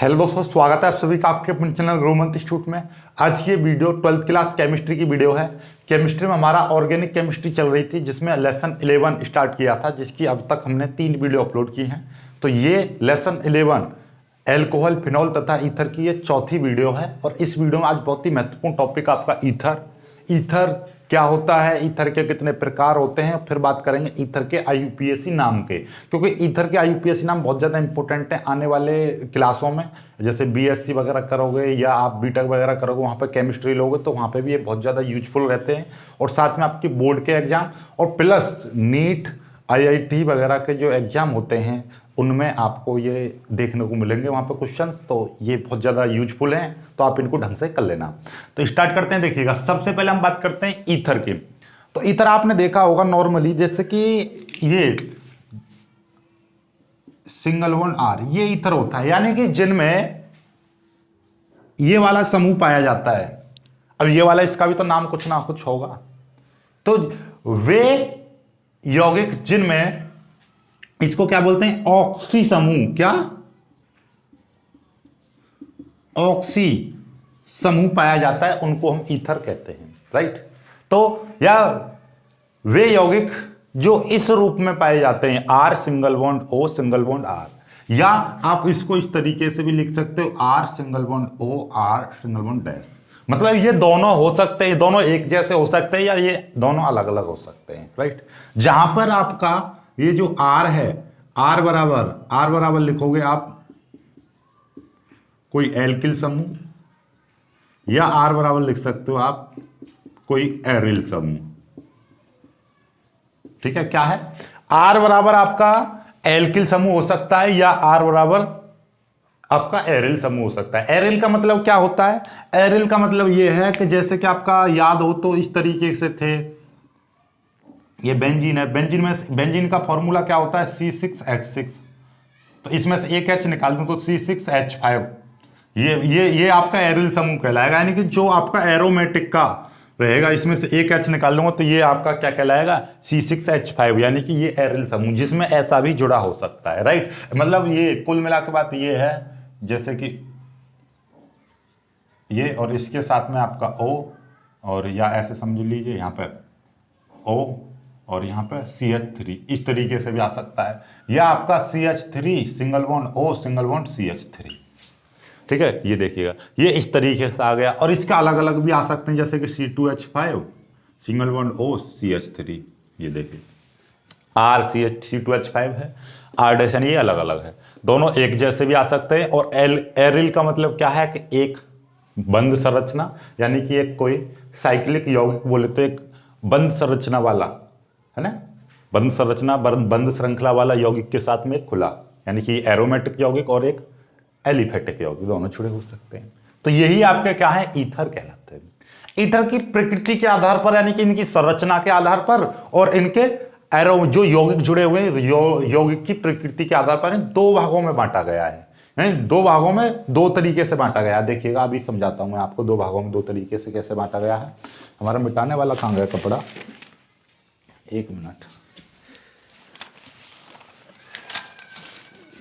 Hello दोस्तों, स्वागत है आप सभी का आपके अपने चैनल ग्रोमंथ इंस्टीट्यूट में। आज की ये वीडियो 12th क्लास केमिस्ट्री की वीडियो है। केमिस्ट्री में हमारा ऑर्गेनिक केमिस्ट्री चल रही थी, जिसमें लेसन 11 स्टार्ट किया था, जिसकी अब तक हमने 3 वीडियो अपलोड की हैं। तो ये लेसन 11 एल्कोहल, फिनॉल तथा ईथर की ये चौथी वीडियो है। और इस वीडियो में आज बहुत ही महत्वपूर्ण टॉपिक आपका ईथर क्या होता है, ईथर के कितने प्रकार होते हैं, फिर बात करेंगे ईथर के आईयूपीएसी नाम के, क्योंकि ईथर के आईयूपीएसी नाम बहुत ज़्यादा इंपॉर्टेंट है आने वाले क्लासों में। जैसे बीएससी वगैरह करोगे या आप बीटेक वगैरह करोगे, वहाँ पे केमिस्ट्री लोगे तो वहाँ पे भी ये बहुत ज़्यादा यूजफुल रहते हैं। और साथ में आपकी बोर्ड के एग्जाम और प्लस नीट आईआईटी वगैरह के जो एग्जाम होते हैं उनमें आपको ये देखने को मिलेंगे वहाँ पे क्वेश्चंस, तो ये बहुत ज़्यादा यूजफुल हैं, तो आप इनको ढंग से कर लेना। तो स्टार्ट करते हैं। देखिएगा, सबसे पहले हम बात करते हैं ईथर की। तो ईथर आपने देखा होगा नॉर्मली, जैसे कि ये सिंगल वन आर, ये ईथर होता है, यानी कि जिनमें ये वाला समूह पाया जाता है। अब ये वाला, इसका भी तो नाम कुछ ना कुछ होगा। तो वे यौगिक जिनमें, इसको क्या बोलते हैं, ऑक्सी समूह, क्या ऑक्सी समूह पाया जाता है, उनको हम ईथर कहते हैं, राइट। तो या वे यौगिक जो इस रूप में पाए जाते हैं, R single bond O single bond R, या आप इसको इस तरीके से भी लिख सकते हो, R single bond O R single bond dash. मतलब ये दोनों हो सकते हैं, दोनों एक जैसे हो सकते हैं, या ये दोनों अलग अलग हो सकते हैं, राइट। जहां पर आपका ये जो आर है, आर बराबर लिखोगे आप कोई एल्किल समूह, या आर बराबर लिख सकते हो आप कोई एरिल समूह। ठीक है, क्या है, आर बराबर आपका एल्किल समूह हो सकता है, या आर बराबर आपका एरिल समूह हो सकता है। एरिल का मतलब क्या होता है, एरिल का मतलब ये है कि जैसे कि आपका याद हो तो इस तरीके से थे, ये बेंजीन है, बेंजीन का फॉर्मूला क्या होता है, C6H6। तो इसमें से एक H निकाल दूं तो C6H5। ये आपका एरिल समूह कहलाएगा, यानी कि जो आपका एरोमेटिक का रहेगा, इसमें से एक H निकाल दूंगा तो ये आपका क्या कहलाएगा, C6H5, यानी कि ये एरिल समूह, जिसमें ऐसा भी जुड़ा हो सकता है, राइट। मतलब ये कुल मिला के बात ये है, जैसे कि ये और इसके साथ में आपका O, और या ऐसे समझ लीजिए यहाँ पे O और यहाँ पे CH3, इस तरीके से भी आ सकता है, या आपका CH3 single bond O single bond CH3। ठीक है, ये देखिएगा, ये इस तरीके से आ गया। और इसका अलग अलग भी आ सकते हैं, जैसे कि C2H5 single bond O CH3, ये देखिए C2H5 है, R डैश, ये अलग अलग है, दोनों एक जैसे भी आ सकते हैं। और एरिल का मतलब क्या है कि एक बंद संरचना, यानी कि एक कोई साइक्लिक यौगिक बोले तो एक बंद संरचना वाला है ना, बंद संरचना, बंद श्रृंखला वाला यौगिक के साथ में एक खुला, यानी कि एरोमेटिक यौगिक और एक एलिफेटिक यौगिक, दोनों जुड़े हो सकते हैं। तो यही आपके क्या है, ईथर कहलाते हैं। ईथर की प्रकृति के आधार पर, यानी कि इनकी संरचना के आधार पर और इनके जो यौगिक जुड़े हुए हैं, यौगिक की प्रकृति के आधार पर 2 भागों में बांटा गया है, यानी 2 भागों में 2 तरीके से बांटा गया है। देखिएगा, अभी समझाता हूं मैं आपको 2 भागों में 2 तरीके से कैसे बांटा गया है। हमारा मिटाने वाला कहां गया कपड़ा, 1 मिनट,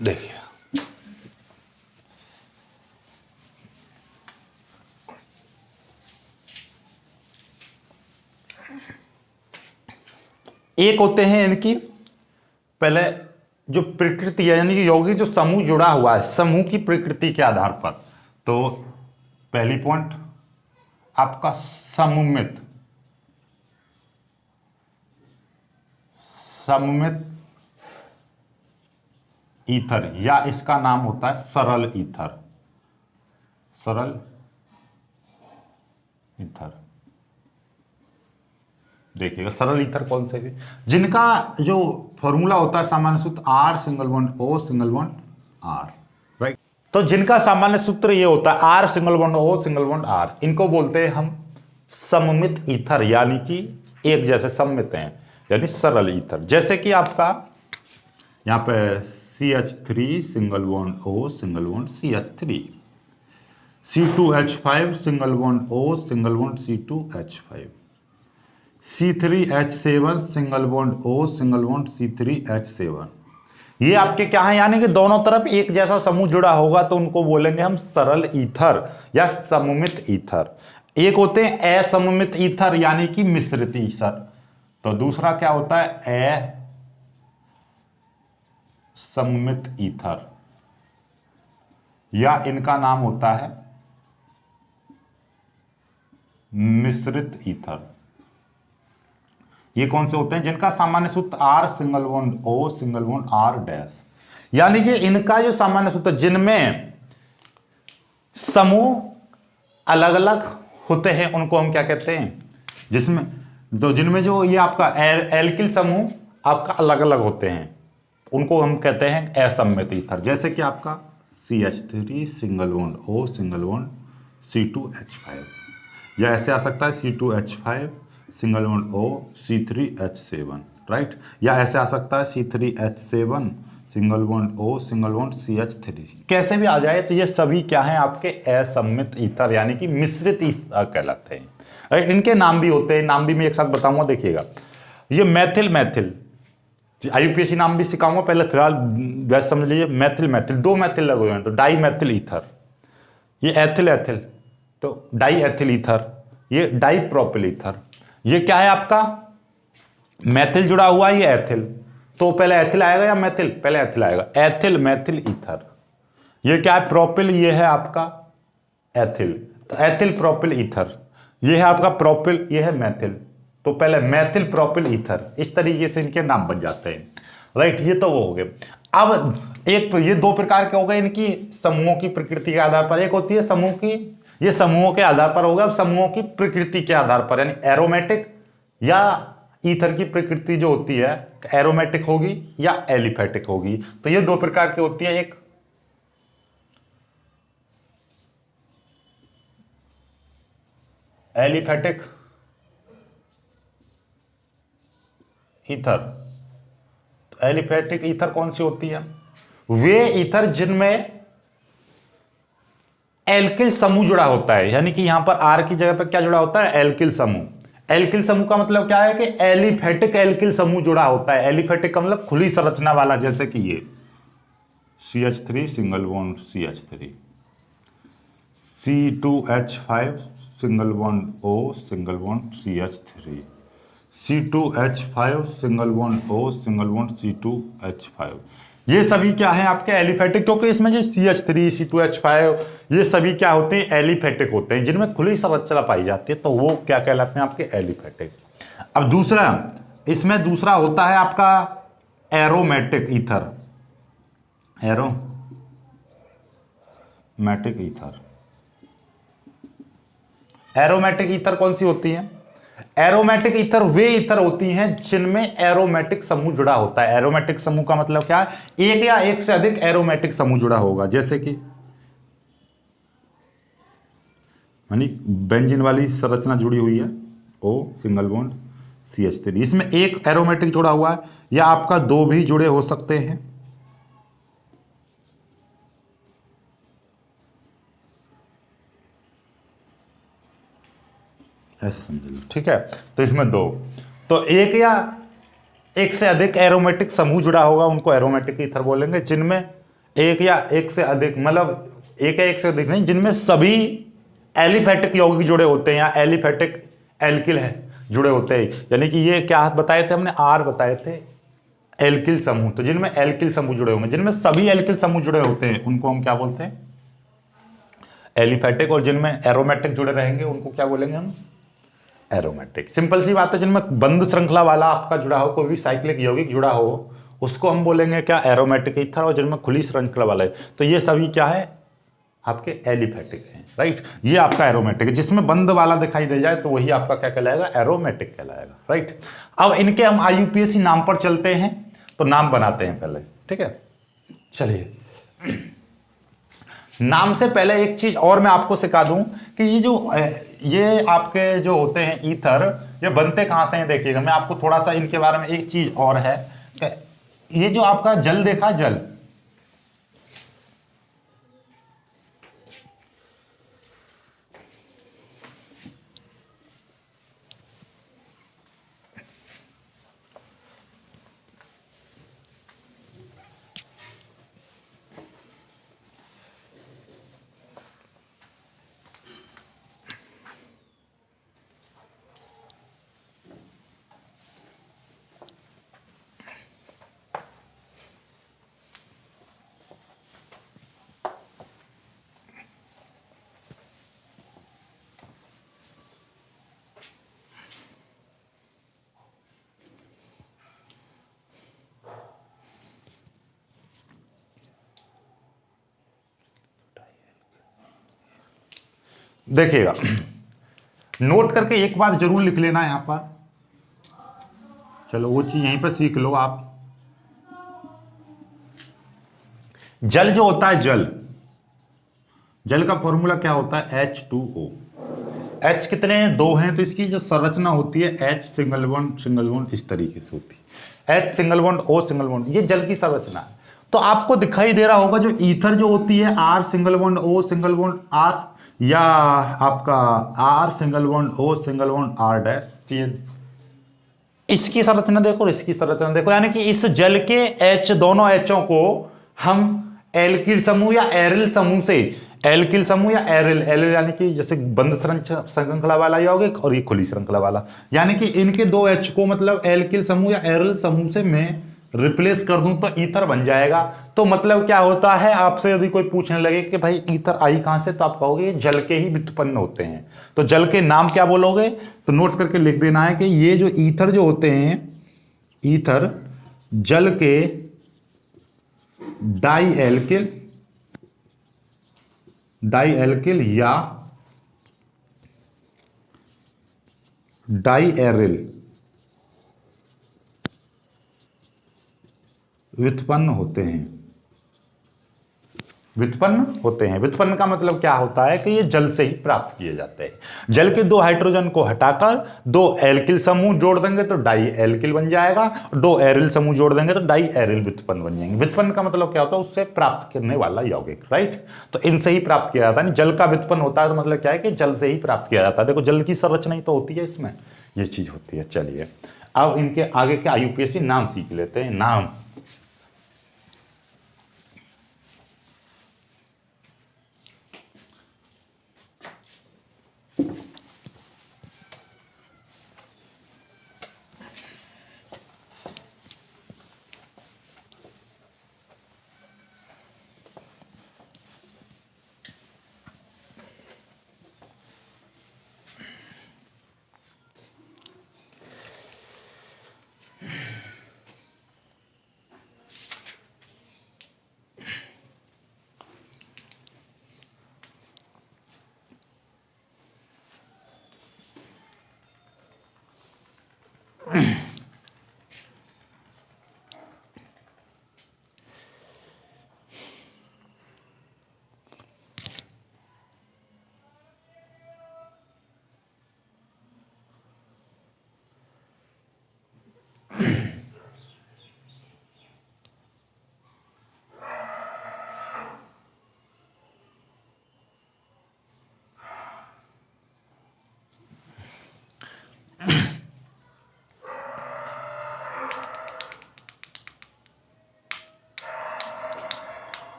देखिए एक होते हैं इनकी पहले जो प्रकृति है, यानी कि यौगिक जो समूह जुड़ा हुआ है, समूह की प्रकृति के आधार पर। तो पहली पॉइंट आपका सममित ईथर, या इसका नाम होता है सरल ईथर, सरल ईथर। देखिएगा, सरल ईथर कौन से भी, जिनका जो फॉर्मूला होता है सामान्य सूत्र, R single bond O single bond R, right. तो जिनका सामान्य सूत्र ये होता है R single bond O single bond R, इनको बोलते हैं हम सममित ईथर, यानी कि एक जैसे सममित हैं, यानी सरल ईथर। जैसे कि आपका यहाँ पे CH3 single bond O single bond CH3, C2H5 single bond O single bond C2H5, C3H7 single bond O single bond C3H7, ये आपके क्या है, यानी कि दोनों तरफ एक जैसा समूह जुड़ा होगा तो उनको बोलेंगे हम सरल ईथर या सममित ईथर। एक होते हैं असममित ईथर यानी कि मिश्रित ईथर, तो दूसरा क्या होता है असममित ईथर, या इनका नाम होता है मिश्रित ईथर। ये कौन से होते हैं, जिनका सामान्य सूत्र R single bond O single bond R dash, यानी कि इनका जो सामान्य सूत्र जिनमें समूह अलग अलग होते हैं उनको हम क्या कहते हैं, जिसमें जिनमें जो ये आपका एल्किल समूह आपका अलग अलग होते हैं उनको हम कहते हैं असममित ईथर। जैसे कि आपका CH3 single bond O single bond C2H5, या ऐसे आ सकता है C2H5 single bond O C3H7, right, या ऐसे आ सकता है C3H7 single bond O single bond CH3। कैसे भी आ जाए तो ये सभी क्या हैं आपके असममित ईथर यानी कि मिश्रित ईथर कहलाते हैं, राइट। इनके नाम भी होते हैं, नाम भी मैं एक साथ बताऊंगा, देखिएगा। ये मैथिल IUPAC नाम भी सिखाऊंगा, पहले फिलहाल वैसे समझ लीजिए। मैथिल दो मैथिल लगे हुए हैं तो डाई मैथिल ईथर। ये एथिल तो डाई एथिल ईथर। ये डाई प्रोपिल ईथर। ये क्या है आपका मैथिल जुड़ा हुआ है, ये एथिल, तो पहले एथिल आएगा या मैथिल, पहले एथिल आएगा, एथिल मैथिल ईथर। ये क्या है प्रोपिल, ये है आपका एथिल, तो एथिल प्रोपिल ईथर। ये है आपका प्रोपिल, ये है मैथिल, तो पहले मैथिल प्रोपिल ईथर। इस तरीके से इनके नाम बन जाते हैं, राइट। ये तो वो हो गए। अब एक ये दो प्रकार के हो गए इनकी समूहों की प्रकृति के आधार पर। एक होती है समूह की, ये समूहों के आधार पर होगा। अब समूहों की प्रकृति के आधार पर यानी एरोमेटिक या ईथर की प्रकृति जो होती है एरोमेटिक होगी या एलिफेटिक होगी। तो ये दो प्रकार की होती है, एक एलिफेटिक ईथर। तो एलिफेटिक ईथर कौन सी होती है, वे ईथर जिनमें एल्किल समूह जुड़ा होता है, यानी कि यहां पर R की जगह पर क्या जुड़ा होता है, एल्किल समूह। एल्किल समूह का मतलब क्या है कि एलिफेटिक एल्किल समूह जुड़ा होता है। एलिफेटिक का मतलब खुली संरचना वाला, जैसे कि ये CH3 single bond CH3, C2H5 single bond O single bond CH3, C2H5 single bond O single bond C2H5। ये सभी क्या है आपके एलिफेटिक, क्योंकि इसमें जो CH3 C2H5 ये सभी क्या होते हैं एलिफेटिक होते हैं, जिनमें खुली संरचना पाई जाती है, तो वो क्या कहलाते हैं आपके एलिफेटिक। अब दूसरा, इसमें दूसरा होता है आपका aromatic ether. Aromatic ether. Aromatic ether कौन सी होती है, एरोमेटिक ईथर वे ईथर होती हैं जिनमें एरोमेटिक समूह जुड़ा होता है। एरोमेटिक समूह का मतलब क्या है, एक या एक से अधिक एरोमेटिक समूह जुड़ा होगा, जैसे कि यानी बेंजीन वाली संरचना जुड़ी हुई है O सिंगल बॉन्ड CH3, इसमें एक एरोमेटिक जुड़ा हुआ है या आपका दो भी जुड़े हो सकते हैं। ऐसे समझ लो, ठीक है। तो इसमें दो, तो एक या एक से अधिक एरोमेटिक समूह जुड़ा होगा, उनको एरोमेटिक ईथर बोलेंगे। जिनमें एक या एक से अधिक, मतलब एक या एक से अधिक नहीं, जिनमें सभी एलिफेटिक यौगिक जुड़े होते हैं या एलिफेटिक एल्किल है जुड़े होते हैं। यानी कि ये क्या बताए थे हमने, R बताए थे एल्किल समूह। तो जिनमें एल्किल समूह जुड़े होंगे, जिनमें सभी एल्किल समूह जुड़े होते हैं उनको हम क्या बोलते हैं, एलिफेटिक। और जिनमें एरोमेटिक जुड़े रहेंगे उनको क्या बोलेंगे हम, एरोमेटिक। सिंपल सी बात है, जिनमें बंद श्रृंखला वाला आपका जुड़ा हो, कोई भी साइक्लिक यौगिक जुड़ा हो, उसको हम बोलेंगे क्या, एरोमेटिक ईथर। और जिनमें खुली श्रृंखला वाला है तो ये सभी क्या है आपके एलिफेटिक हैं, राइट। ये आपका एरोमेटिक है, जिसमें बंद वाला दिखाई दे जाए तो वही आपका क्या कहलाएगा, एरोमेटिक कहलाएगा, राइट। अब इनके हम IUPAC नाम पर चलते हैं, तो नाम बनाते हैं पहले, ठीक है। चलिए, नाम से पहले एक चीज और मैं आपको सिखा दूं कि ये आपके जो होते हैं ईथर, ये बनते कहां से हैं। देखिएगा, मैं आपको थोड़ा सा इनके बारे में, एक चीज और है, ये जो आपका जल देखा, जल, देखिएगा, नोट करके एक बात जरूर लिख लेना यहां पर, चलो वो चीज यहीं पर सीख लो आप। जल जो होता है, जल का फॉर्मूला क्या होता है, H2O। H कितने हैं, 2 हैं, तो इसकी जो संरचना होती है H सिंगल बॉन्ड इस तरीके से होती है, H single bond O single bond, ये जल की संरचना है। तो आपको दिखाई दे रहा होगा जो ईथर जो होती है R single bond O single bond R, या आपका R single bond O single bond R dash, इसकी संरचना देखो और इसकी संरचना देखो, यानी कि इस जल के H, दोनों H'ों को हम एल्किल समूह या एरिल समूह से, एल्किल समूह या एरिल यानी कि जैसे बंद श्रृंखला वाला ही होगा और ये खुली श्रृंखला वाला, यानी कि इनके 2 H को मतलब एल्किल समूह या एरिल समूह से मैं रिप्लेस कर दूं तो ईथर बन जाएगा। तो मतलब क्या होता है, आपसे यदि कोई पूछने लगे कि भाई ईथर आई कहां से, तो आप कहोगे जल के ही व्युत्पन्न होते हैं। तो जल के नाम क्या बोलोगे, तो नोट करके लिख देना है कि ये जो ईथर जो होते हैं, ईथर जल के डाई एल्किल या डाई एरिल व्युत्पन्न होते हैं। व्युत्पन्न का मतलब क्या होता है कि ये जल से ही प्राप्त किए जाते हैं। जल के 2 हाइड्रोजन को हटाकर 2 एल्किल समूह जोड़ देंगे तो डाई एल्किल बन जाएगा, 2 एरिल समूह जोड़ देंगे तो डाई एरिल व्युत्पन्न बन जाएंगे। व्युत्पन्न का मतलब क्या होता है, उससे प्राप्त करने वाला यौगिक, राइट। तो इनसे ही प्राप्त किया जाता है। जल का व्युत्पन्न होता है तो मतलब क्या है कि जल से ही प्राप्त किया जाता है। देखो जल की संरचना ही तो होती है, इसमें ये चीज होती है। चलिए अब इनके आगे के IUPAC नाम सीख लेते हैं। नाम,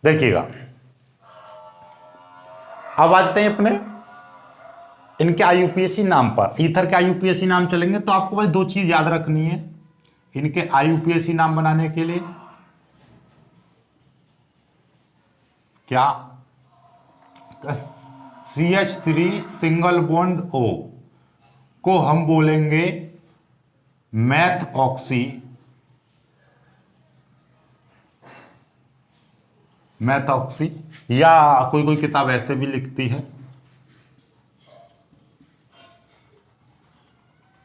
देखिएगा अब आ जाते हैं अपने इनके IUPAC नाम पर। ईथर के IUPAC नाम चलेंगे तो आपको बस 2 चीज याद रखनी है इनके IUPAC नाम बनाने के लिए। क्या, CH3 सिंगल बॉन्ड O को हम बोलेंगे मैथऑक्सी, या कोई किताब ऐसे भी लिखती है,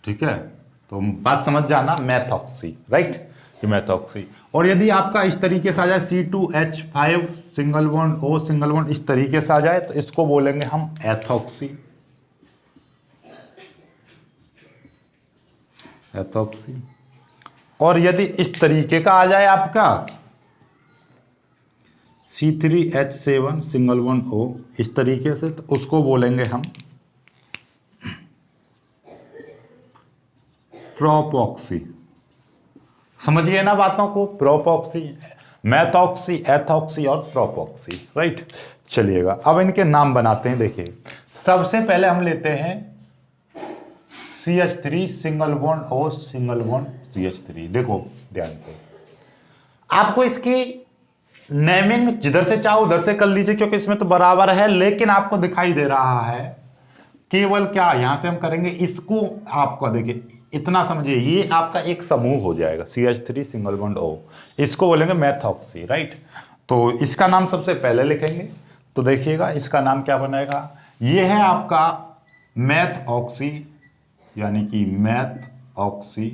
ठीक है। तो बात समझ जाना, मैथऑक्सी, राइट, ये मैथऑक्सी। और यदि आपका इस तरीके से आ जाए C2H5 single bond O single bond इस तरीके से आ जाए तो इसको बोलेंगे हम एथॉक्सी, एथॉक्सी। और यदि इस तरीके का आ जाए आपका C3H7 सिंगल बॉन्ड O इस तरीके से, तो उसको बोलेंगे हम प्रोपॉक्सी। समझिए ना बातों को, प्रोपॉक्सी, मैथॉक्सी, एथॉक्सी और प्रोपॉक्सी, राइट। चलिएगा अब इनके नाम बनाते हैं। देखिए सबसे पहले हम लेते हैं CH3 single bond O single bond CH3। देखो ध्यान से, आपको इसकी नेमिंग जिधर से चाहो उधर से कर लीजिए क्योंकि इसमें तो बराबर है, लेकिन आपको दिखाई दे रहा है केवल क्या यहां से हम करेंगे इसको, आपको देखिए इतना समझिए, ये आपका एक समूह हो जाएगा CH3 सिंगल बॉन्ड O, इसको बोलेंगे मेथॉक्सी, राइट। तो इसका नाम सबसे पहले लिखेंगे, तो देखिएगा इसका नाम क्या बनेगा, ये है आपका मेथऑक्सी, यानी कि मेथऑक्सी,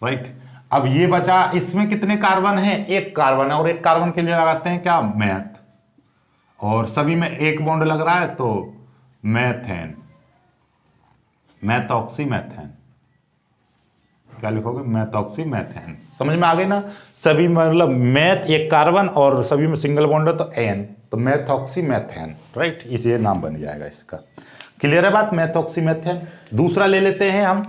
राइट। अब ये बचा, इसमें कितने कार्बन है, एक कार्बन है, और एक कार्बन के लिए लगाते हैं क्या, मैथ, और सभी में एक बॉन्ड लग रहा है तो मैथेन, मैथऑक्सी मैथेन, क्या लिखोगे, मैथऑक्सी मैथेन। समझ में आ गई ना, सभी मतलब मैथ एक कार्बन और सभी में सिंगल बॉन्ड है तो एन, तो मैथऑक्सी मैथेन, राइट, इसे नाम बन जाएगा इसका। क्लियर है बात, मैथऑक्सी मैथेन। दूसरा ले लेते हैं हम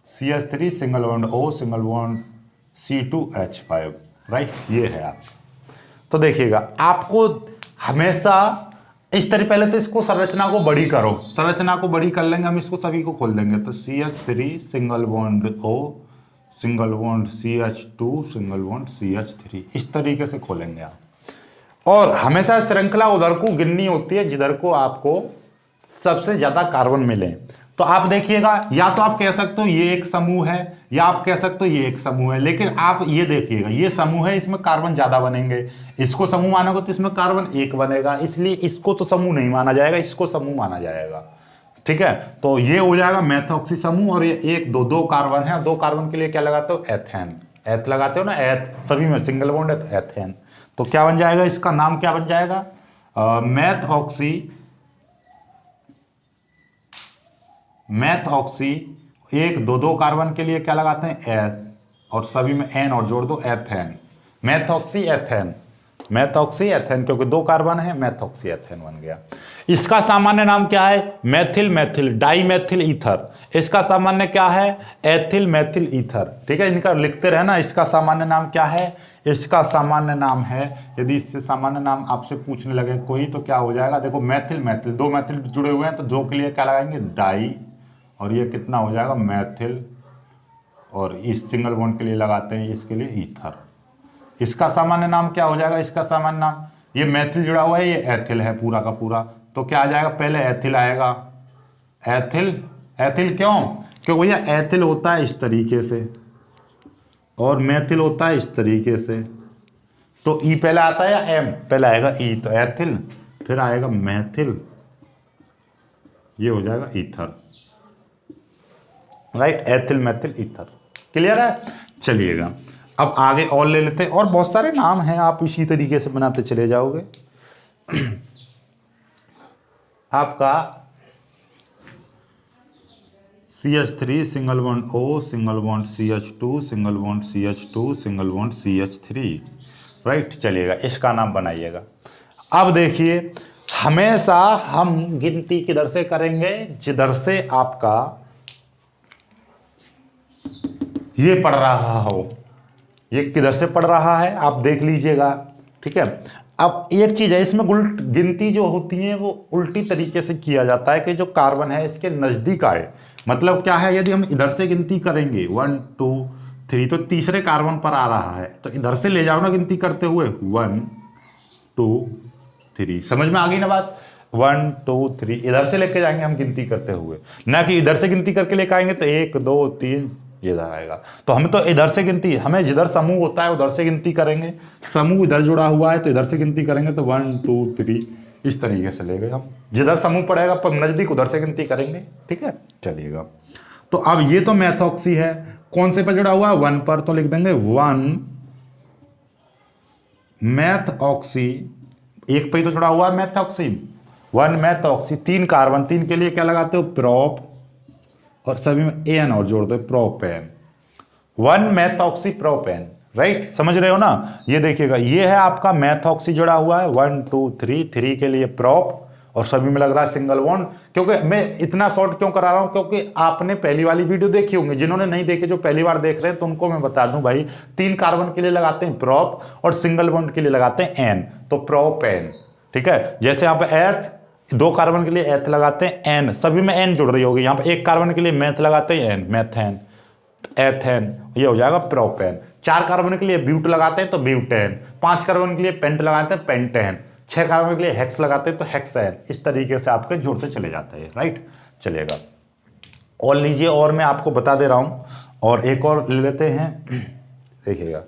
CH3 single bond O single bond C2H5, right, ये है आप। तो देखिएगा आपको हमेशा इस तरह, पहले तो इसको संरचना को बड़ी करो, संरचना को बड़ी कर लेंगे हम, इसको सभी को खोल देंगे, तो CH3 single bond O single bond CH2 single bond CH3, इस तरीके से खोलेंगे आप। और हमेशा श्रृंखला उधर को गिननी होती है जिधर को आपको सबसे ज्यादा कार्बन मिले। तो आप देखिएगा, या तो आप कह सकते हो ये एक समूह है, या आप कह सकते हो ये एक समूह है, लेकिन आप ये देखिएगा ये समूह है, इसमें कार्बन ज्यादा बनेंगे, इसको समूह मानोगे तो इसमें कार्बन एक बनेगा, इसलिए इसको तो समूह नहीं माना जाएगा, इसको समूह माना जाएगा, ठीक है। तो ये हो जाएगा मेथऑक्सी समूह, और ये एक दो कार्बन है, दो कार्बन के लिए क्या लगाते हो, एथेन, एथ लगाते हो ना, एथ, सभी में सिंगल बॉन्ड है तो एथेन। तो क्या बन जाएगा, इसका नाम क्या बन जाएगा, मेथऑक्सी, मेथऑक्सी। एक दो कार्बन के लिए क्या लगाते हैं, एथ, और सभी में एन और जोड़ दो, एथेन, मेथऑक्सी एथेन, मेथऑक्सी एथेन, क्योंकि दो कार्बन है, मेथऑक्सी एथेन बन गया। इसका सामान्य नाम क्या है, methyl methyl di methyl ether, इसका सामान्य क्या है, एथिल मेथिल ईथर, ठीक है। इनका लिखते रहना, इसका सामान्य नाम क्या है, इसका सामान्य नाम है, यदि इससे सामान्य नाम आपसे पूछने लगे कोई तो क्या हो जाएगा, देखो मेथिल मेथिल, दो मेथिल जुड़े हुए हैं तो दो के लिए क्या लगाएंगे, डाई, और ये कितना हो जाएगा, मैथिल, और इस सिंगल बॉन्ड के लिए लगाते हैं इसके लिए ईथर। इसका सामान्य नाम क्या हो जाएगा, इसका सामान्य नाम, ये मैथिल जुड़ा हुआ है, ये एथिल है पूरा का पूरा, तो क्या आ जाएगा, पहले एथिल आएगा, एथिल, एथिल क्यों, क्योंकि भैया एथिल होता है इस तरीके से और मैथिल होता है इस तरीके से, तो ई पहले आता है या एम पहले आएगा, ई, तो एथिल, फिर आएगा मैथिल, ये हो जाएगा ether, right, ethyl Maithil ether. Clear है, चलिएगा अब आगे और ले लेते हैं, और बहुत सारे नाम हैं, आप इसी तरीके से बनाते चले जाओगे। आपका CH3 single bond O single bond CH2 single bond CH2 single bond CH3, right, चलिएगा इसका नाम बनाइएगा। अब देखिए हमेशा हम गिनती किधर से करेंगे, जिधर से आपका ये पढ़ रहा हो, ये किधर से पढ़ रहा है आप देख लीजिएगा, ठीक है। अब एक चीज है, इसमें गिनती जो होती है वो उल्टी तरीके से किया जाता है, कि जो कार्बन है इसके नजदीक आए, मतलब क्या है, यदि हम इधर से गिनती करेंगे 1 2 3 तो तीसरे कार्बन पर आ रहा है, तो इधर से ले जाओ ना गिनती करते हुए, 1 2 3, समझ में आ गई ना बात, 1 2 3 इधर से लेके जाएंगे हम गिनती करते हुए, ना कि इधर से गिनती करके लेके आएंगे तो 1 2 3 इधर आएगा। तो हम तो इधर से गिनती, हमें जिधर समूह होता है उधर से गिनती करेंगे, समूह इधर जुड़ा हुआ है तो इधर से गिनती करेंगे, तो 1 2 3 इस तरीके से ले गए हम, जिधर समूह पड़ेगा पर नजदीक उधर से गिनती करेंगे, ठीक है, चलिएगा। तो अब ये तो मेथऑक्सी है, कौन से पर जुड़ा हुआ है, 1 पर, तो लिख देंगे 1 मेथऑक्सी, एक पे ही तो जुड़ा हुआ है मेथऑक्सी, 1 मेथऑक्सी, 3 कार्बन, 3 के लिए क्या लगाते हो, प्रोप, और सभी में एन और जोड़ दो, प्रोपेन, 1 मेथऑक्सी प्रोपेन, राइट, समझ रहे हो ना। ये देखिएगा ये है आपका मेथऑक्सी जुड़ा हुआ है, 1 2 3, 3 के लिए प्रोप, और सभी में लग रहा है सिंगल बॉन्ड। क्योंकि मैं इतना शॉर्ट क्यों करा रहा हूं, क्योंकि आपने पहली वाली वीडियो देखी होंगी, जिन्होंने नहीं देखी जो पहली बार देख रहे हैं तो उनको मैं बता दूं भाई, 3 कार्बन के लिए लगाते हैं प्रोप और सिंगल बॉन्ड के लिए लगाते हैं एन, तो प्रोपेन, ठीक है। जैसे यहाँ पे एथ, 2 कार्बन के लिए एथ लगाते हैं एन, सभी में एन जुड़ रही होगी, यहाँ पे 1 कार्बन के लिए मैथ लगाते हैं एन, मैथेन, एथेन, ये हो जाएगा प्रोपेन। 4 कार्बन के लिए ब्यूट लगाते हैं तो ब्यूटेन, 5 कार्बन के लिए पेंट लगाते हैं पेंटेन, 6 कार्बन के लिए हेक्स लगाते हैं तो हेक्सेन, इस तरीके से आपके जुड़ते चले जाते हैं, राइट। चलेगा और लीजिए, और मैं आपको बता दे रहा हूँ, और एक और ले लेते हैं, देखिएगा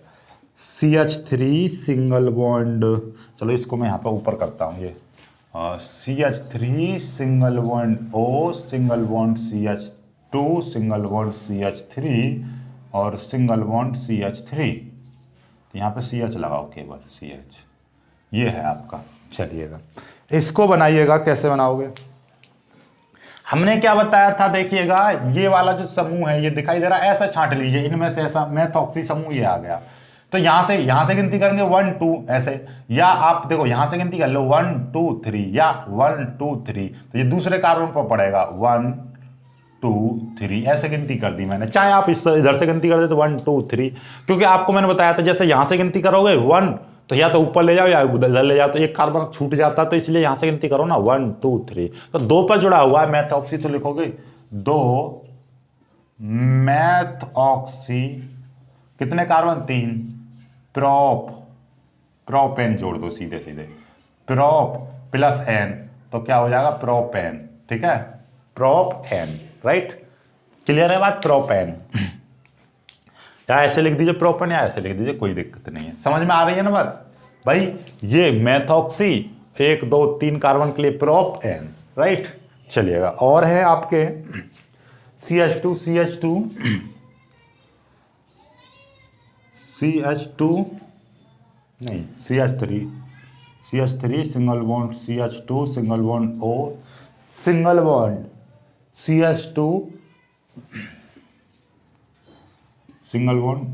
CH3 सिंगल बॉन्ड, चलो इसको मैं यहाँ पर ऊपर करता हूँ, ये CH3 single bond O single bond CH2 single bond CH3 और सिंगल बॉन्ड CH3, तो यहाँ पे CH लगाओ केवल CH, ये है आपका। चलिएगा इसको बनाइएगा, कैसे बनाओगे, हमने क्या बताया था, देखिएगा ये वाला जो समूह है ये दिखाई दे रहा है, ऐसा छांट लीजिए, इनमें से ऐसा मेथॉक्सी समूह ये आ गया, तो यहां से गिनती करेंगे 1 2 ऐसे, या आप देखो यहां से गिनती कर लो 1 2 3 या 1 2 3, तो ये दूसरे कार्बन पर पड़ेगा 1 2 3, ऐसे गिनती कर दी मैंने। चाहे आप इस इधर से गिनती कर दे तो 1 2 3, क्योंकि आपको मैंने बताया था जैसे यहां से गिनती करोगे 1 तो या तो ऊपर ले जाओ या उधर ले जाओ, तो एक कार्बन छूट जाता, तो इसलिए यहां से गिनती करो ना 1 2 3, तो 2 पर जुड़ा हुआ है मेथॉक्सी, तो लिखोगे 2 मेथॉक्सी, कितने कार्बन 3, प्रोपेन जोड़ दो सीधे सीधे, प्रोप प्लस एन, तो क्या हो जाएगा प्रोपेन, ठीक है, प्रोपेन, राइट। क्लियर है बात, प्रोपेन, या ऐसे लिख दीजिए प्रोपेन या ऐसे लिख दीजिए, कोई दिक्कत नहीं है, समझ में आ रही है ना बात भाई। ये मेथॉक्सी 1 2 3 कार्बन के लिए प्रोपेन, राइट। चलिएगा और है आपके CH3 single bond CH2 single bond O single bond CH2 single bond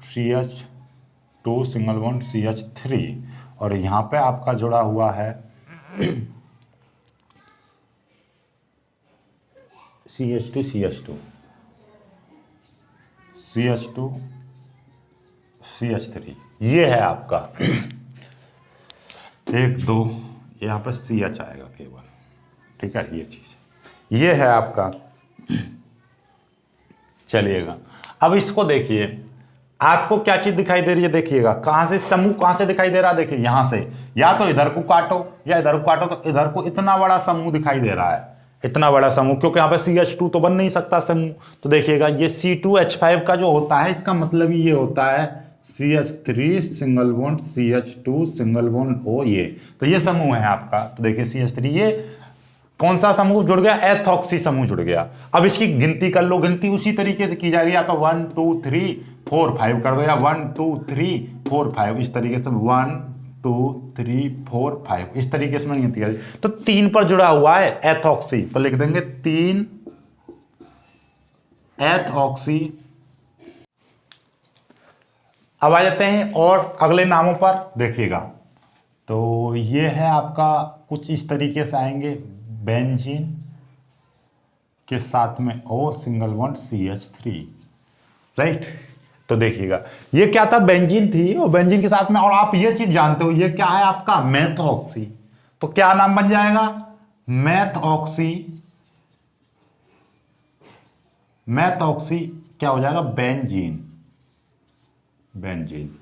CH2 single bond CH3, और यहां पे आपका जुड़ा हुआ है CH2 CH3, ये है आपका 1 2, यहाँ पर CH आएगा केवल, ठीक है, ये चीज ये है आपका। चलिएगा अब इसको देखिए, आपको क्या चीज दिखाई दे रही है, देखिएगा कहां से समूह कहां से दिखाई दे रहा है, देखिए यहां से, या तो इधर को काटो या इधर को काटो, तो इधर को इतना बड़ा समूह दिखाई दे रहा है, इतना बड़ा समूह, क्योंकि यहाँ पे CH2 तो बन नहीं सकता समूह, तो देखिएगा ये C2H5 का जो होता है, इसका मतलब ये होता है CH3 single bond CH2 single bond O, ये तो ये समूह है आपका, तो देखिए CH3, ये कौन सा समूह जुड़ गया, एथॉक्सी समूह जुड़ गया। अब इसकी गिनती कर लो, गिनती उसी तरीके से की जाएगी, या तो 1 2 3 4 5 कर दो, या 1 2 3 4 5, इस तरीके से 1 2 3 4 5, इस तरीके से मैं गिनती कर, तो 3 पर जुड़ा हुआ है एथॉक्सी, तो लिख देंगे 3 एथॉक्सी। अब आ जाते हैं और अगले नामों पर, देखिएगा तो ये है आपका कुछ इस तरीके से आएंगे, बेंजीन के साथ में O single bond CH3, right. तो देखिएगा ये क्या था, बेंजीन थी, और बेंजीन के साथ में, और आप ये चीज जानते हो ये क्या है आपका मेथॉक्सी, तो क्या नाम बन जाएगा मेथॉक्सी, मेथॉक्सी क्या हो जाएगा बेंजीन,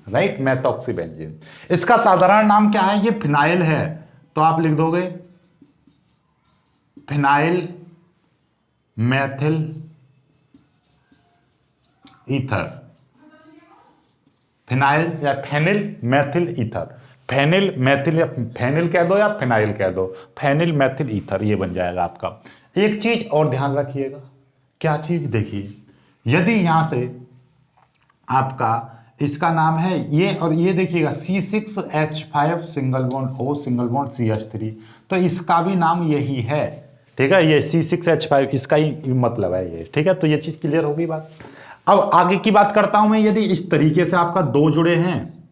राइट, मेथॉक्सी बेंजीन। इसका साधारण नाम क्या है, ये फिनाइल है, तो आप लिख दोगे फिनाइल मैथिल ईथर, फिनाइल या phenyl methyl ether, phenyl methyl या फेनिल कह दो या फिनाइल कह दो, फेनिल मैथिल ईथर, ये बन जाएगा आपका। एक चीज और ध्यान रखिएगा, क्या चीज, देखिए यदि यहां से आपका इसका नाम है ये, और ये देखिएगा C6H5 single bond O single bond CH3, तो इसका भी नाम यही है, ठीक है, ये C6H5 इसका ही मतलब है ये, ठीक है, तो ये चीज क्लियर होगी बात। अब आगे की बात करता हूं मैं, यदि इस तरीके से आपका 2 जुड़े हैं,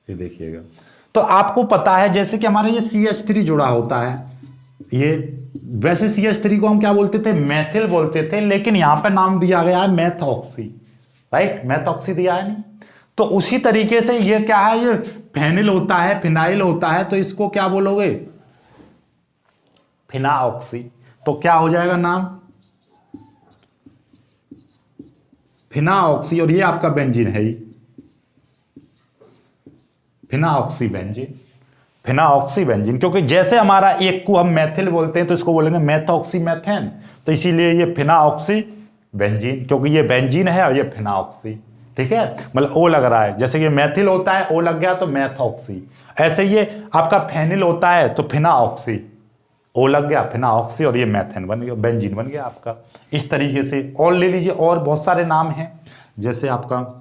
ये देखिएगा, तो आपको पता है जैसे कि हमारा ये CH3 जुड़ा होता है, ये वैसे CH3 को हम क्या बोलते थे, मैथिल बोलते थे, लेकिन यहां पे नाम दिया गया है मेथॉक्सी, राइट, मेथॉक्सी दिया है नहीं, तो उसी तरीके से ये क्या है, ये फेनिल होता है, फिनाइल होता है, तो इसको क्या बोलोगे फिनाऑक्सी, तो क्या हो जाएगा नाम फिनाऑक्सी, और ये आपका बेंजीन है ही, फिनाऑक्सी बेंजीन, फिनाऑक्सी बेंजीन। क्योंकि जैसे हमारा एक को हम मैथिल बोलते हैं तो इसको बोलेंगे मेथॉक्सी मेथेन, तो इसीलिए ये फिनाऑक्सी बेंजीन, क्योंकि ये बेंजीन है और ये फिनाऑक्सी। ठीक है, मतलब ओ लग रहा है, जैसे ये मैथिल होता है ओ लग गया तो मैथॉक्सी, ऐसे ये आपका फेनिल होता है तो फिनाऑक्सी, ओ लग गया फिनाऑक्सी, और ये मेथेन बन गया, बेंजीन बन गया आपका। इस तरीके से और ले लीजिए, और बहुत सारे नाम हैं, जैसे आपका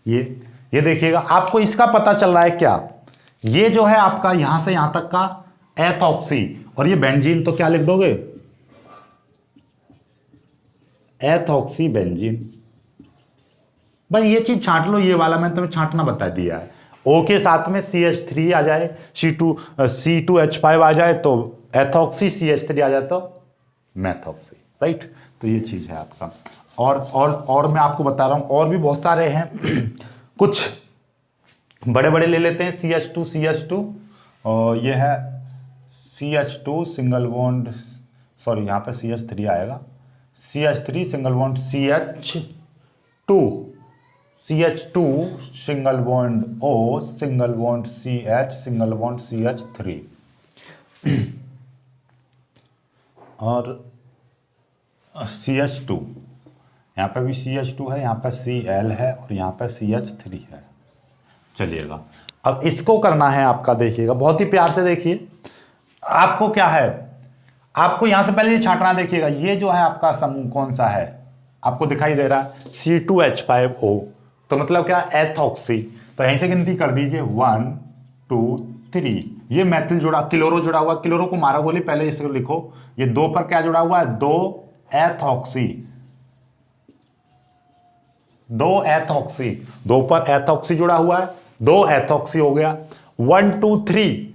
ये देखिएगा, आपको इसका पता चल रहा है क्या, ये जो है आपका यहां से यहां तक का एथॉक्सी, और ये बेंजीन, तो क्या लिख दोगे, एथॉक्सी बेंजीन। भाई ये चीज छांट लो, ये वाला मैंने तुम्हें छांटना बता दिया है। O के साथ में CH3 आ जाए, C2H5 आ जाए तो एथॉक्सी, CH3 आ जाए तो मैथॉक्सी, राइट। तो ये चीज है आपका। और मैं आपको बता रहा हूं, और भी बहुत सारे हैं कुछ बड़े बड़े ले लेते हैं, CH2 और ये है CH2 सिंगल बॉन्ड, सॉरी यहाँ पे CH3 आएगा, CH3 single bond CH2 single bond O single bond CH single bond CH3 और CH2, यहाँ पे भी CH2 है, यहाँ पे Cl है और यहाँ पे CH3 है। चलिएगा, अब इसको करना है आपका, देखिएगा बहुत ही प्यार से देखिए, आपको क्या है, आपको यहां से पहले ये छांटना, देखिएगा ये जो है आपका समूह कौन सा है, आपको दिखाई दे रहा है C2H5O, तो मतलब क्या, एथॉक्सी। तो यहीं से गिनती कर दीजिए 1 2 3, ये मैथिल जुड़ा, क्लोरो जुड़ा हुआ, क्लोरो को मारा गोली, पहले इसको लिखो, ये 2 पर क्या जुड़ा हुआ है, 2 एथॉक्सी, 2 एथॉक्सी, 2 पर एथॉक्सी जुड़ा हुआ है, 2 एथॉक्सी हो गया, 1 2 3,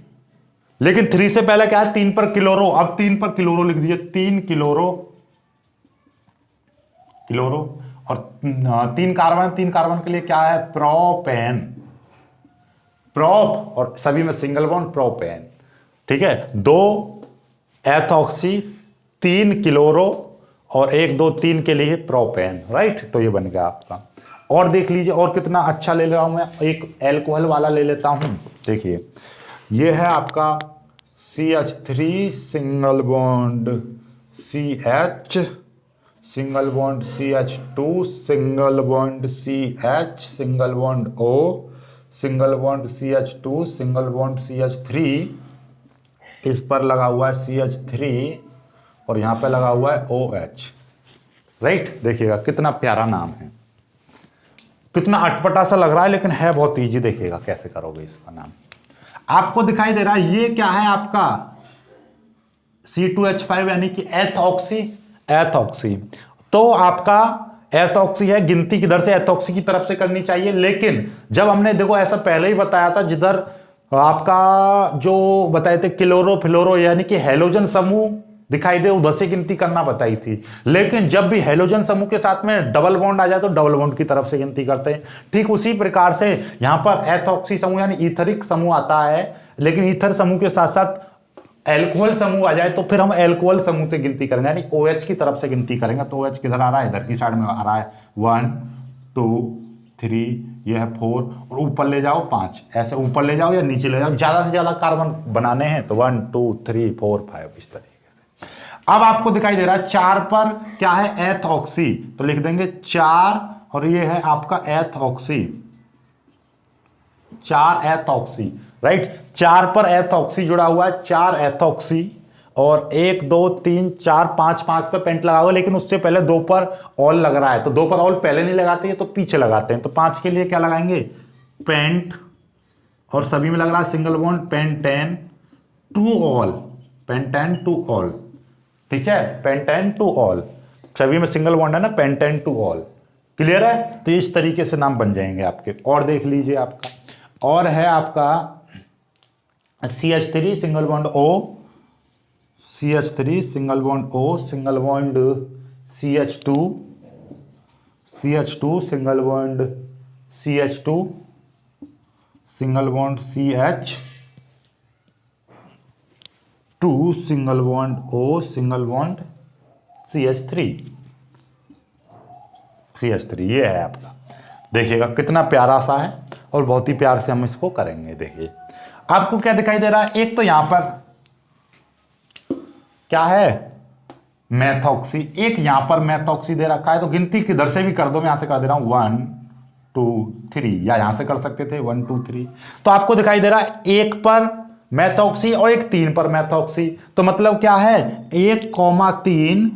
लेकिन 3 से पहले क्या है, 3 पर क्लोरो, अब 3 पर क्लोरो लिख दीजिए, 3 क्लोरो, और 3 कार्बन, 3 कार्बन के लिए क्या है, प्रोपेन, प्रोप, और सभी में सिंगल बॉन्ड प्रोपेन। ठीक है, 2 एथॉक्सी, 3 क्लोरो और 1 2 3 के लिए प्रोपेन, राइट। तो ये बन गया आपका। और देख लीजिए और कितना अच्छा ले रहा हूं मैं, एक एल्कोहल वाला ले लेता हूं, देखिए ये है आपका CH3 single bond CH single bond CH2 single bond CH single bond O single bond CH2 single bond CH3, इस पर लगा हुआ है CH3 और यहां पे लगा हुआ है OH, राइट। देखिएगा कितना प्यारा नाम है, कितना अटपटा सा लग रहा है, लेकिन है बहुत इजी। देखिएगा कैसे करोगे इसका नाम, आपको दिखाई दे रहा है ये क्या है आपका C2H5 यानी कि एथॉक्सी। तो आपका एथॉक्सी है, गिनती किधर से, एथॉक्सी की तरफ से करनी चाहिए, लेकिन जब हमने देखो ऐसा पहले ही बताया था, जिधर आपका जो बताए थे क्लोरो फ्लोरो यानी कि हेलोजन समूह दिखाई दे, उधर से गिनती करना बताई थी। लेकिन जब भी हेलोजन समूह के साथ में डबल बॉन्ड आ जाए तो डबल बॉन्ड की तरफ से गिनती करते हैं। ठीक उसी प्रकार से यहां पर एथॉक्सी समूह यानी ईथरिक समूह आता है, लेकिन ईथर समूह के साथ साथ एल्कोहल समूह आ जाए तो फिर हम एल्कोहल समूह से गिनती करेंगे, यानी OH की तरफ से गिनती करेंगे। तो OH किधर आ रहा है, इधर की साइड में आ रहा है, 1 2 3, यह है 4, और ऊपर ले जाओ 5, ऐसे ऊपर ले जाओ या नीचे ले जाओ, ज्यादा से ज्यादा कार्बन बनाने हैं तो 1 2 3 4 5 इस तरीके से। अब आपको दिखाई दे रहा है 4 पर क्या है, एथॉक्सी, तो लिख देंगे 4, और ये है आपका एथॉक्सी, 4 एथॉक्सी, राइट। 4 पर एथॉक्सी जुड़ा हुआ है, 4 एथॉक्सी, और 1 2 3 4 5 पे पेंट लगा हुआ, लेकिन उससे पहले 2 पर ऑल लग रहा है, तो 2 पर ऑल पहले नहीं लगाते हैं तो पीछे लगाते हैं। तो 5 के लिए क्या लगाएंगे, पेंट, और सभी में लग रहा है single bond pentane two all, pentane two all, ठीक है, पेंटेन टू ऑल, सभी में सिंगल बॉन्ड है ना, पेंटेन टू ऑल, क्लियर है। तो इस तरीके से नाम बन जाएंगे आपके। और देख लीजिए आपका, और है आपका CH3 single bond O, CH3 single bond O single bond CH2 single bond CH2 single bond CH, 2 single bond O single bond CH3 ये है आपका। देखिएगा कितना प्यारा सा है और बहुत ही प्यार से हम इसको करेंगे। देखिए आपको क्या दिखाई दे रहा है, एक तो यहां पर क्या है मेथॉक्सी, एक यहां पर मेथॉक्सी दे रखा है। तो गिनती किधर से भी कर दो, मैं यहां से कर दे रहा हूं 1 2 3, या यहां से कर सकते थे 1 2 3। तो आपको दिखाई दे रहा है एक पर मेथॉक्सी और एक 3 पर मेथॉक्सी। तो मतलब क्या है 1,3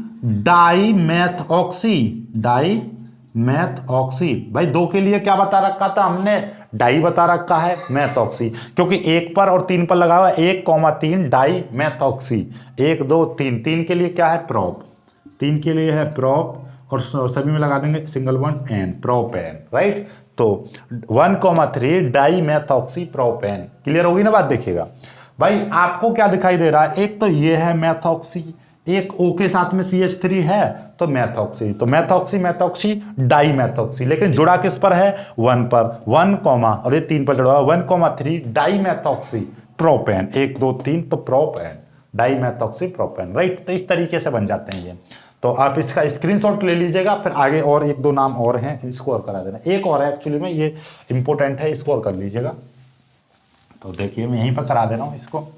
डाई मैथऑक्सी। भाई 2 के लिए क्या बता रखा था हमने, डाई बता रखा है मैथऑक्सी, क्योंकि 1 पर और 3 पर लगा हुआ है 1,3 डाई मैथऑक्सी। 1 2 3 के लिए क्या है प्रोप, 3 के लिए है प्रोप और सभी में लगा देंगे single bond N, propane, right. तो 1,3 डाई मैथऑक्सी प्रोपेन। क्लियर होगी ना बात। देखिएगा भाई आपको क्या दिखाई दे रहा है, एक तो ये है मैथऑक्सी, एक O के साथ में CH3 है तो मैथऑक्सी। तो मैथऑक्सी डाई मैथऑक्सी, लेकिन जुड़ा किस पर है 1 पर, 1 कॉमा और ये 3 पर जुड़ा हुआ 1,3 डाई मैथऑक्सी प्रोपेन। 1 2 3 तो प्रोपेन, डाई मैथऑक्सी प्रोपेन, राइट। तो इस तरीके से बन जाते हैं ये। तो आप इसका स्क्रीनशॉट ले लीजिएगा, फिर आगे और 1 2 नाम और हैं, इसको और करा देना। एक और है एक्चुअली में, ये इंपॉर्टेंट है, इसको और कर लीजिएगा। तो देखिए मैं यहीं पर करा दे रहा हूं इसको।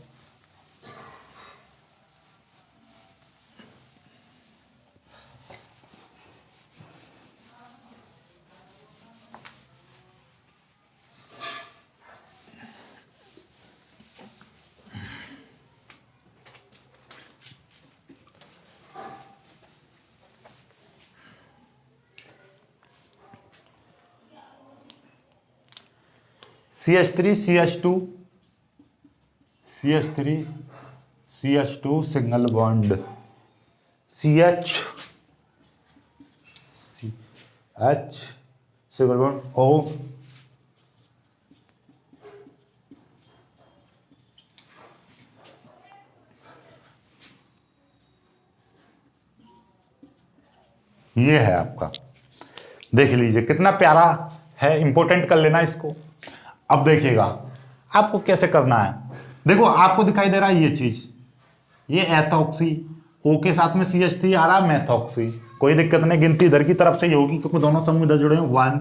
CH3 CH2 single bond CH single bond O ये है आपका। देख लीजिए कितना प्यारा है, इंपॉर्टेंट कर लेना इसको। अब देखिएगा आपको कैसे करना है। देखो आपको दिखाई दे रहा है ये चीज, ये एथॉक्सी, O के साथ में CH3 आ रहा है मैथॉक्सी। कोई दिक्कत नहीं, गिनती इधर की तरफ से ही होगी क्योंकि दोनों समूह इधर जुड़े हैं 1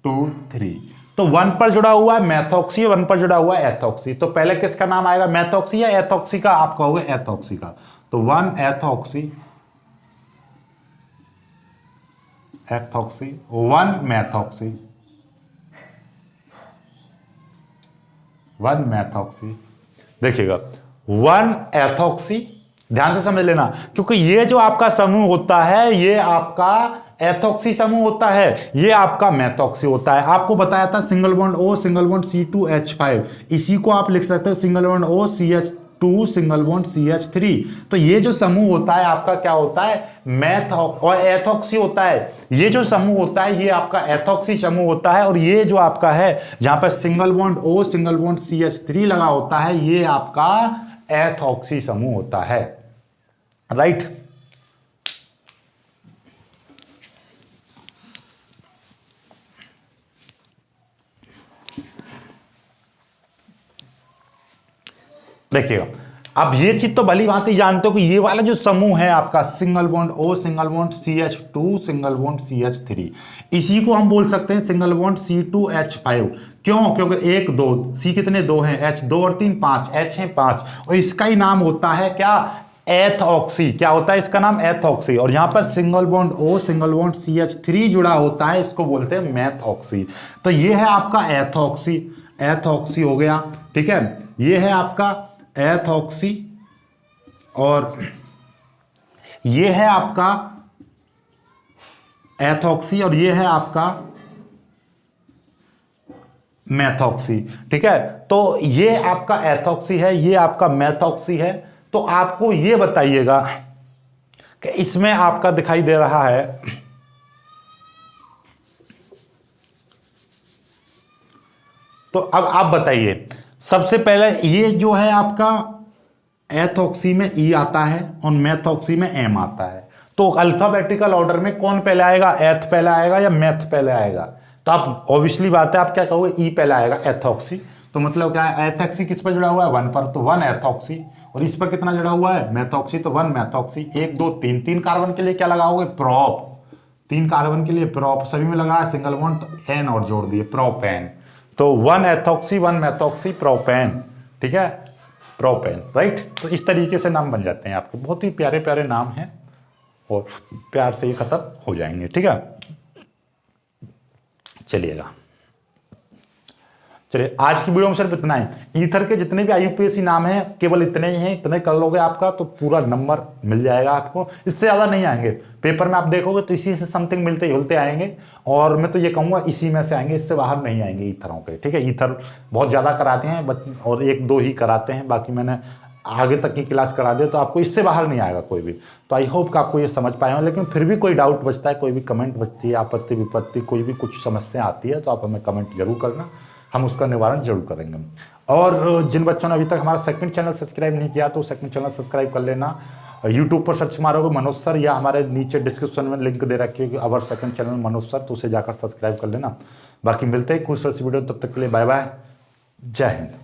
2 3। तो 1 पर जुड़ा हुआ है मैथॉक्सी, 1 पर जुड़ा हुआ है एथॉक्सी। तो पहले किसका नाम आएगा, मैथॉक्सी या एथॉक्सी का? आप कहोगे एथॉक्सी का। तो 1 एथॉक्सी 1 मैथॉक्सी 1 मैथॉक्सी। देखिएगा 1 एथॉक्सी, ध्यान से समझ लेना, क्योंकि ये जो आपका समूह होता है ये आपका एथॉक्सी समूह होता है, ये आपका मैथॉक्सी होता है। आपको बताया था single bond O single bond C2H5, इसी को आप लिख सकते हो single bond O CH2 single bond CH3। तो ये जो समूह होता है आपका क्या होता है, मैथ और एथॉक्सी होता है। ये जो समूह होता है ये आपका एथॉक्सी समूह होता है, और ये जो आपका है जहां पर single bond O single bond CH3 लगा होता है ये आपका एथॉक्सी समूह होता है, राइट। देखिएगा अब ये चीज तो भली भांति जानते हो कि ये वाला जो समूह है आपका single bond O single bond CH2 single bond CH3, इसी को हम बोल सकते हैं सिंगल बॉन्ड C2H5। क्यों? क्योंकि 1 2 C कितने 2 हैं, H 2 और 3 5, H है 5, और इसका ही नाम होता है क्या, एथॉक्सी। क्या होता है इसका नाम, एथॉक्सी। और यहां पर single bond O single bond CH3 जुड़ा होता है, इसको बोलते हैं मैथॉक्सी। तो ये है आपका एथॉक्सी, एथॉक्सी हो गया, ठीक है। ये है आपका एथॉक्सी और ये है आपका एथॉक्सी और ये है आपका मैथॉक्सी, ठीक है। तो ये आपका एथॉक्सी है, ये आपका मैथॉक्सी है। तो आपको ये बताइएगा कि इसमें आपका दिखाई दे रहा है, तो अब आप बताइए सबसे पहले ये जो है आपका एथॉक्सी में E आता है और मैथॉक्सी में M आता है। तो अल्फाबेटिकल ऑर्डर में कौन पहले आएगा, एथ पहले आएगा या मैथ पहले आएगा? तो आप ऑब्वियसली बात है आप क्या कहोगे, E पहले आएगा, एथॉक्सी। तो मतलब क्या है, एथॉक्सी किस पर जुड़ा हुआ है, 1 पर, तो 1 एथॉक्सी। और इस पर कितना जुड़ा हुआ है, मेथॉक्सी, तो 1 मेथॉक्सी, 1 2 3, 3 कार्बन के लिए क्या लगाओगे, प्रोप, 3 कार्बन के लिए प्रोप, सभी में लगा है सिंगल बॉन्ड तो एन और जोड़ दिए, प्रोपेन, तो 1 एथॉक्सी 1 मेथॉक्सी प्रोपेन, ठीक है, प्रोपेन, राइट। तो इस तरीके से नाम बन जाते हैं आपके, बहुत ही प्यारे प्यारे नाम हैं और प्यार से ये खत्म हो जाएंगे, ठीक है। चलिएगा, चलिए आज की वीडियो में सिर्फ इतना ही। ईथर के जितने भी IUPAC नाम हैं केवल इतने ही हैं, इतने कर लोगे आपका तो पूरा नंबर मिल जाएगा आपको, इससे ज़्यादा नहीं आएंगे। पेपर में आप देखोगे तो इसी से समथिंग मिलते जुलते आएंगे, और मैं तो ये कहूँगा इसी में से आएंगे, इससे बाहर नहीं आएंगे ईथरों के, ठीक है। ईथर बहुत ज़्यादा कराते हैं और 1 2 ही कराते हैं, बाकी मैंने आगे तक की क्लास करा दे तो आपको इससे बाहर नहीं आएगा कोई भी। तो आई होप कि आपको ये समझ पाए हो, लेकिन फिर भी कोई डाउट बचता है, कोई भी कमेंट बचती है, आपत्ति विपत्ति कोई भी कुछ समस्या आती है तो आप हमें कमेंट जरूर करना, हम उसका निवारण जरूर करेंगे। और जिन बच्चों ने अभी तक हमारा सेकंड चैनल सब्सक्राइब नहीं किया तो सेकंड चैनल सब्सक्राइब कर लेना। यूट्यूब पर सर्च मारोगे मनोज सर, या हमारे नीचे डिस्क्रिप्शन में लिंक दे रखी है अवर सेकंड चैनल मनोज सर, तो उसे जाकर सब्सक्राइब कर लेना। बाकी मिलते हैं कुछ वीडियो, तब तक के लिए बाय बाय, जय हिंद।